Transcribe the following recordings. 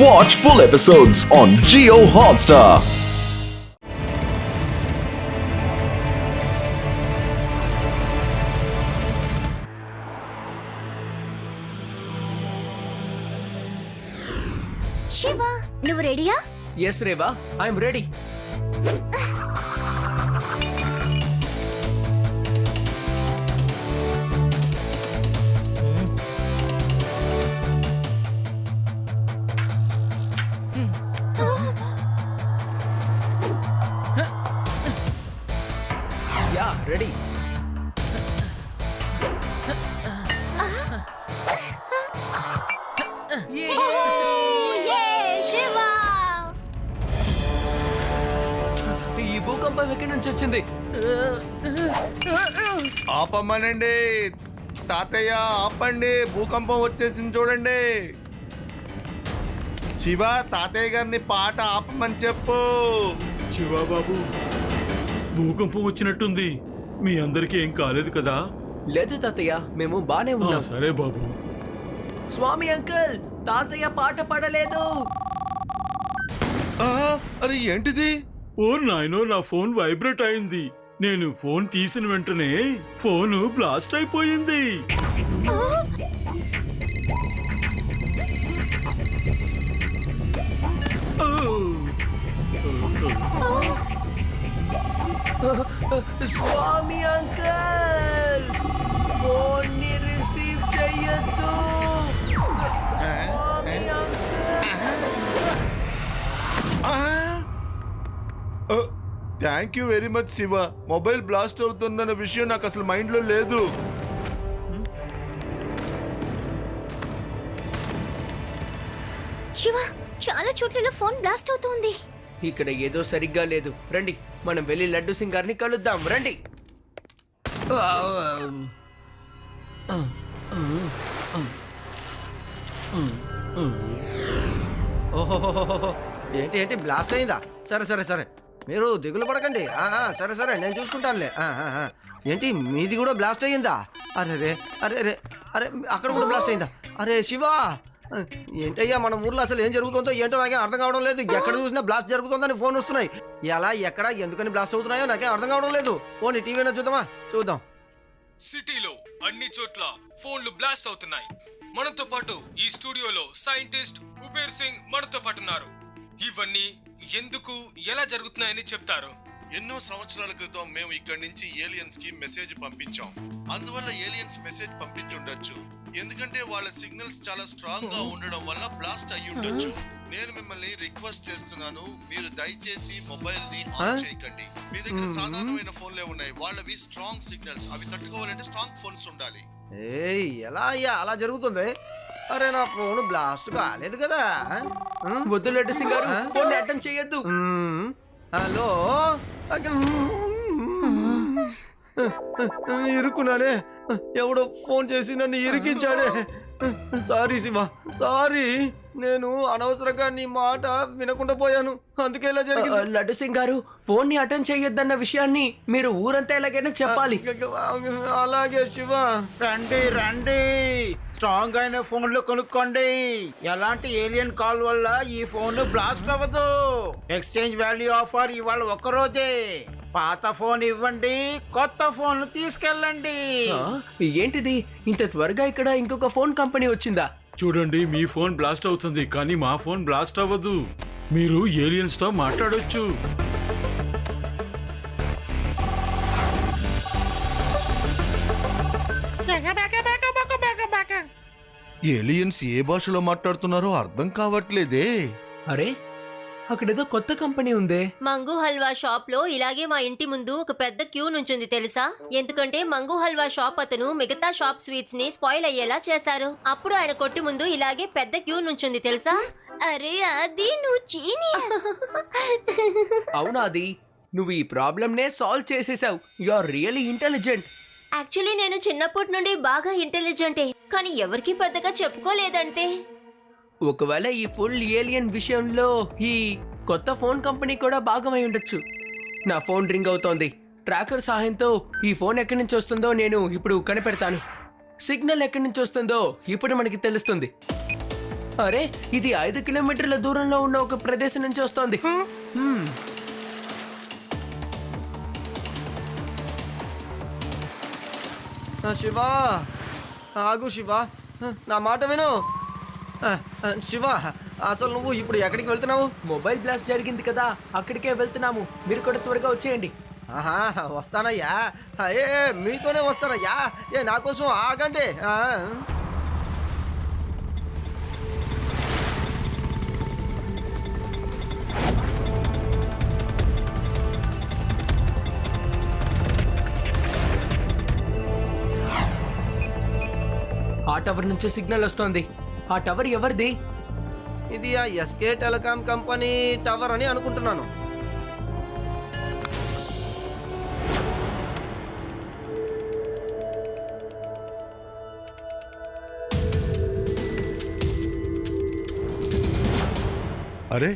Watch full episodes on Jio Hotstar. Shiva, నువ్వు రెడీయా? Yes Reva, I'm ready. Ya, ready. ఈ భూకంపం ఎక్కడి నుంచి వచ్చింది? ఆపమ్మనండి తాతయ్య, ఆపండి, భూకంపం వచ్చేసింది చూడండి. శివ, తాతయ్య గారిని పాట ఆపమని చెప్పు. శివబాబు, భూకంపం వచ్చినట్టుంది. మీ అందరికీ ఏం కాలేదు కదా? లేదు తాతయ్య, మేము బానే ఉన్నాం. సరే బాబు. స్వామి అంకుల్, తాతయ్య పాట పాడలేదు. అరే ఏంటిది? ఓ నాయనో, నా ఫోన్ వైబ్రేట్ అయింది. నేను ఫోన్ తీసిన వెంటనే ఫోన్ బ్లాస్ట్ అయిపోయింది. స్వామి అంకుల్, ఫోన్ ని రిసీవ్ చెయ్యొద్దు. Swami thank you very much Shiva. Mobile blast అవుతుందన్న విషయం నాకు అసలు మైండ్ లో లేదు. శివ, చాలా చోట్ల ఫోన్ బ్లాస్ట్ అవుతోంది. ఇక్కడ ఏదో సరిగ్గా లేదు. రండి, మనం వెళ్ళి లడ్డు సింగ్ గారిని కలుద్దాం. రండి. ఓహోహోహో, ఏంటి ఏంటి బ్లాస్ట్ అయిందా? సరే సరే సరే, మీరు దిగులు పడకండి. సరే సరే, నేను చూసుకుంటానులే. ఏంటి మీది కూడా బ్లాస్ట్ అయ్యిందా? అరే రే, అరే రే, అరే అక్కడ కూడా బ్లాస్ట్ అయిందా? అరే శివ, ఏంటయ్యా మన ఊర్లో అసలు ఏం జరుగుతుందో ఏంటో నాకే అర్థం కావడం లేదు. ఎక్కడ చూసినా బ్లాస్ట్ జరుగుతుందని ఫోన్ వస్తున్నాయి. ఎలా, ఎక్కడ, ఎందుకని బ్లాస్ట్ అవుతున్నాయో నాకే అర్థం కావడం లేదు. పోనీ టీవీలో చూద్దామా? చూద్దాం. సిటీలో అన్ని చోట్ల ఫోన్లు బ్లాస్ట్ అవుతున్నాయి. మనతో పాటు ఈ స్టూడియోలో సైంటిస్ట్ ఉబేర్ సింగ్ మనతో పాటు ఉన్నారు. ఇవన్నీ ఎందుకు, ఎలా జరుగుతున్నాయని చెప్తారు. ఎన్నో సంవత్సరాల క్రితం మేము ఇక్కడి నుంచి ఏలియన్స్ కి మెసేజ్ పంపించాం. అందువల్ల ఏలియన్స్ మెసేజ్ పంపించుండొచ్చు. ఎందుకంటే వాళ్ళ సిగ్నల్స్ చాలా స్ట్రాంగ్ గా ఉండడం వల్ల బ్లాస్ట్ అయ్యి ఉండొచ్చు. నేను మిమ్మల్ని రిక్వెస్ట్ చేస్తున్నాను, మీరు దయచేసి మొబైల్ ని ఆన్ చేయకండి. మీ దగ్గర సాధారణమైన ఫోన్లే ఉన్నాయి, వాళ్ళవి స్ట్రాంగ్ సిగ్నల్స్. అవి తట్టుకోవాలంటే స్ట్రాంగ్ ఫోన్స్ ఉండాలి. ఏయ్, ఎలా అయ్యా అలా జరుగుతుంది? అరే నా ఫోన్ బ్లాస్ట్ కాలేదు కదా. వద్దు లడ్డు సింగ్ గారు, ఫోన్ అటెండ్ చేయొద్దు. హలో, ఇరుక్కున్నానే. ఎవడో ఫోన్ చేసి నన్ను ఇరికించాడే. Sorry Shiva, sorry. నేను అనవసరంగా నీ మాట వినకుండా పోయాను, అందుకే ఇలా జరిగింది. లడ్డు సింగ్ గారు, ఫోన్ ని అటెండ్ చేయొద్దన్న విషయాన్ని మీరు ఊరంతా ఎలాగైనా చెప్పాలి. అలాగే శివ. రండి రండి, స్ట్రాంగ్ అయిన ఫోన్లు కొనుక్కోండి. ఎలాంటి ఏలియన్ కాల్ వల్ల ఈ ఫోన్ బ్లాస్ట్ అవ్వదు. ఎక్స్చేంజ్ వాల్యూ ఆఫర్ ఇవాళ ఒక్కరోజే. పాత ఫోన్ ఇవ్వండి, కొత్త ఫోన్ తీసుకెళ్ళండి. ఏంటిది, ఇంత త్వరగా ఇక్కడ ఇంకొక ఫోన్ కంపెనీ వచ్చిందా? చూడండి, మీ ఫోన్ బ్లాస్ట్ అవుతుంది కానీ మా ఫోన్ బ్లాస్ట్ అవ్వదు. మీరు ఏలియన్స్ తో మాట్లాడొచ్చు. ఏలియన్స్ ఏ భాషలో మాట్లాడుతున్నారో అర్థం కావట్లేదే. అరే, అక్కడేదో కొత్త కంపెనీ ఉందే. మంగు హల్వా షాప్ లో ఇలాగే మా ఇంటి ముందు ఒక పెద్ద క్యూ నుంచుంది తెలుసా? ఎందుకంటే మంగు హల్వా షాప్ అతను మిగతా షాప్ స్వీట్స్ ని స్పాయిల్ అయ్యేలా చేశారు. అప్పుడు ఆయన కొట్టి ముందు ఇలాగే పెద్ద క్యూ నుంచుంది తెలుసా? అరే అది నువ్వు జీనియస్. అవునా, అది నువ్వు ఈ ప్రాబ్లమ్ నే సాల్వ్ చేసేసావు. You are really intelligent. Actually నేను చిన్నప్పటి నుండి బాగా ఇంటెలిజెంటే, కానీ ఎవరికి పెద్దగా చెప్పుకోలేదంటే. ఒకవేళ ఈ ఫుల్ ఏలియన్ విషయంలో ఈ కొత్త ఫోన్ కంపెనీ కూడా భాగమై ఉండొచ్చు. నా ఫోన్ రింగ్ అవుతోంది. ట్రాకర్ సహాయంతో ఈ ఫోన్ ఎక్కడి నుంచి వస్తుందో నేను ఇప్పుడు కనిపెడతాను. సిగ్నల్ ఎక్కడి నుంచి వస్తుందో ఇప్పుడు మనకి తెలుస్తుంది. అరే ఇది 5 కిలోమీటర్ల దూరంలో ఉన్న ఒక ప్రదేశం నుంచి వస్తోంది. శివ ఆగు శివ, నా మాట విను. శివ, అసలు నువ్వు ఇప్పుడు ఎక్కడికి వెళ్తున్నావు? మొబైల్ బ్లాస్ట్ జరిగింది కదా, అక్కడికే వెళ్తున్నాము. మీరు కూడా త్వరగా వచ్చేయండి. ఆహా, వస్తానయ్యా. ఏ మీతోనే వస్తానయ్యా. నా కోసం ఆగండి. ఆ టవర్ నుంచి సిగ్నల్ వస్తోంది. ఆ టవర్ ఎవరిది? ఇది ఆ ఎస్కే టెలికాం కంపెనీ టవర్ అని అనుకుంటున్నాను. అరే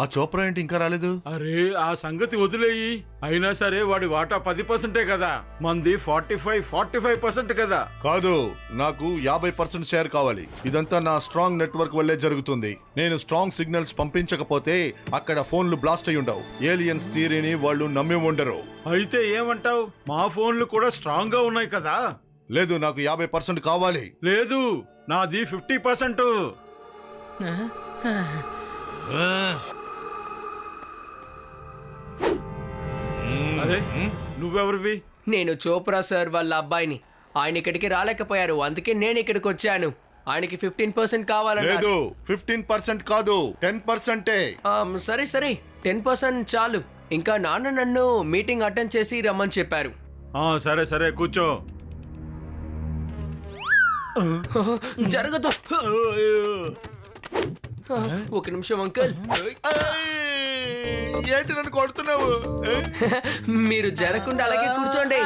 ఆ చోప్రా ఏంటి ఇంకా రాలేదు? అరే ఆ సంగతి వదిలేయి. అయినా సరే వాడి వాటా 10% కదా, మంది 45% కదా. కాదు, నాకు 50% షేర్ కావాలి. ఇదంతా నా స్ట్రాంగ్ నెట్వర్క్ వల్లే జరుగుతుంది. నేను స్ట్రాంగ్ సిగ్నల్స్ పంపించకపోతే అక్కడ ఫోన్లు బ్లాస్ట్ అయి ఉండవు. ఏలియన్స్ థియరీని వాళ్ళు నమ్మి ఉండరు. అయితే ఏమంటావు? మా ఫోన్లు కూడా స్ట్రాంగ్ గా ఉన్నాయి కదా. లేదు, నాకు 50% కావాలి. లేదు, నాది 50%. అరే నువ్వెవరివి? నేను చోప్రా సార్ వాళ్ళ అబ్బాయిని. ఆయన ఇక్కడికి రాలేకపోయారు, అందుకే నేను ఇక్కడికి వచ్చాను. ఆయనకి 15% కావాలన్నారు. లేదు, 15% కాదు, 10%. సరే సరే, 10% చాలు. ఇంకా నాన్న నన్ను మీటింగ్ అటెండ్ చేసి రమ్మని చెప్పారు. సరే సరే కూర్చో. జరగదు. ఒక నిమిషం అంకుల్. ఏంటి నన్ను కొడుతున్నావు? మీరు జరగకుండా అలాగే కూర్చోండి.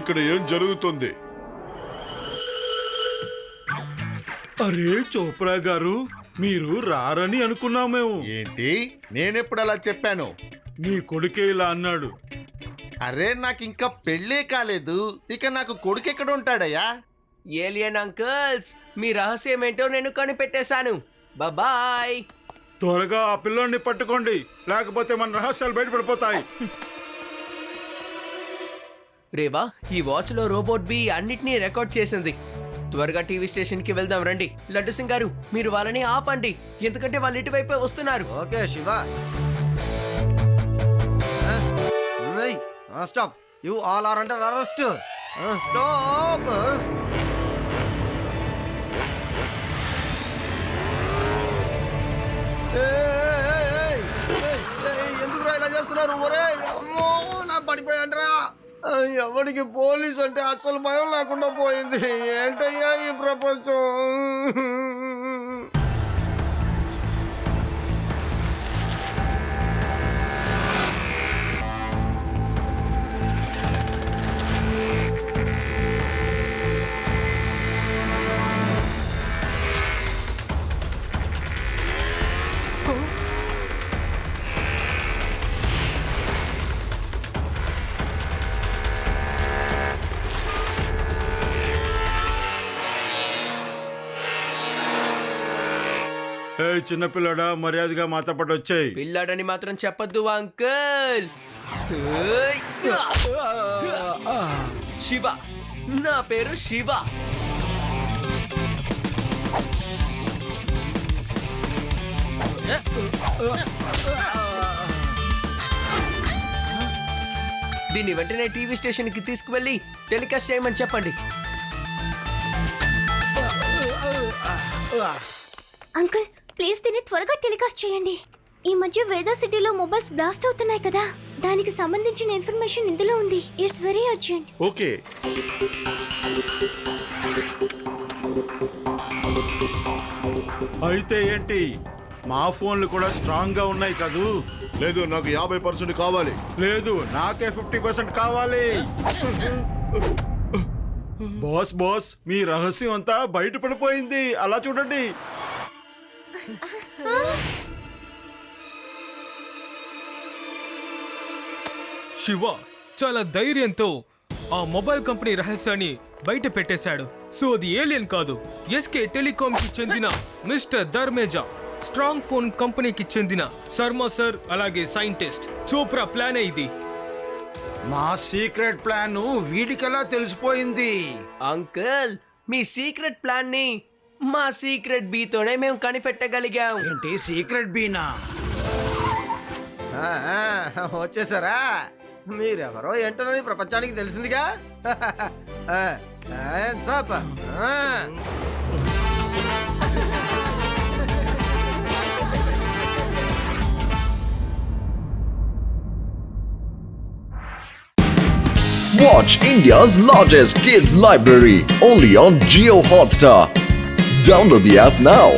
ఇక్కడ ఏం జరుగుతుంది? అరే చోప్రా గారు, మీరు రారని అనుకున్నాం మేము. ఏంటి? నేనెప్పుడు అలా చెప్పాను? మీ కొడుకే ఇలా అన్నాడు. అరే నాకు ఇంకా పెళ్ళే కాలేదు, ఇక నాకు కొడుకు ఎక్కడ ఉంటాడయ్యా? ఏలియన్ అంకుల్స్, మీ రహస్యం ఏంటో నేను కనిపెట్టేశాను. బాయ్. త్వరగా ఆ పిల్లోడిని పట్టుకోండి, లేకపోతే మన రహస్యాలు బయటపడిపోతాయి. రేవా, ఈ వాచ్ లో రోబోట్ బి అన్నిటినీ రికార్డ్ చేసింది. త్వరగా టీవీ స్టేషన్ కి వెళ్దాం రండి. లడ్డు సింగ్ గారు, మీరు వాళ్ళని ఆపండి, ఎందుకంటే వాళ్ళు ఇటువైపే వస్తున్నారు. Okay Shiva. Stop, you all are under arrest. Stop. ఎందుకురా ఇలా చేస్తున్నారు? ఒరే అమ్మో, నా పడిపోయాను. ఎవరికి పోలీస్ అంటే అసలు భయం లేకుండా పోయింది. ఏంటయ్యా ఈ ప్రపంచం? చిన్నపిల్లడా, మర్యాదగా మాతో పాటు వచ్చాయి. పిల్లాడని మాత్రం చెప్పద్దు అంకుల్. శివ, నా పేరు శివ. దీన్ని వెంటనే టీవీ స్టేషన్ కి తీసుకువెళ్ళి టెలికాస్ట్ చేయమని చెప్పండి. అంకుల్ ప్లీజ్ దీన్ని త్వరగా టెలికాస్ట్ చేయండి. ఈ మధ్య వేదా సిటీలో మొబైల్స్ బ్లాస్ట్ అవుతున్నాయి కదా, దానికి సంబంధించిన ఇన్ఫర్మేషన్ ఇందులో ఉంది. It's very urgent. ఓకే. అయితే ఏంటి, మా ఫోన్లు కూడా స్ట్రాంగ్ గా ఉన్నాయి కదూ? లేదు, నాకు 50% కావాలి. లేదు, నాకే 50% కావాలి. బాస్ బాస్ మీ రహస్యం అంతా బయటపడిపోయింది, అలా చూడండి. శివ చాలా ధైర్యంతో ఆ మొబైల్ కంపెనీ రహస్యాన్ని బయట పెట్టేశాడు. సో అది ఏలియన్ కాదు, ఎస్కే టెలికామ్ కి చెందిన మిస్టర్ ధర్మేజా, స్ట్రాంగ్ ఫోన్ కంపెనీకి చెందిన శర్మ సార్, అలాగే సైంటిస్ట్ చోప్రా ప్లానే ఇది. మా సీక్రెట్ ప్లాన్ వీడికెలా తెలిసిపోయింది? అంకుల్, మీ సీక్రెట్ ప్లాన్ ని మా సీక్రెట్ బీతోనే మేము కనిపెట్టగలిగాం. ఏంటి సీక్రెట్ బీనా? వచ్చేసారా? మీరెవరో ఏంటోనని ప్రపంచానికి తెలిసిందిగా. సాప్ Watch India's largest kids library only on Jio Hotstar. Download the app now.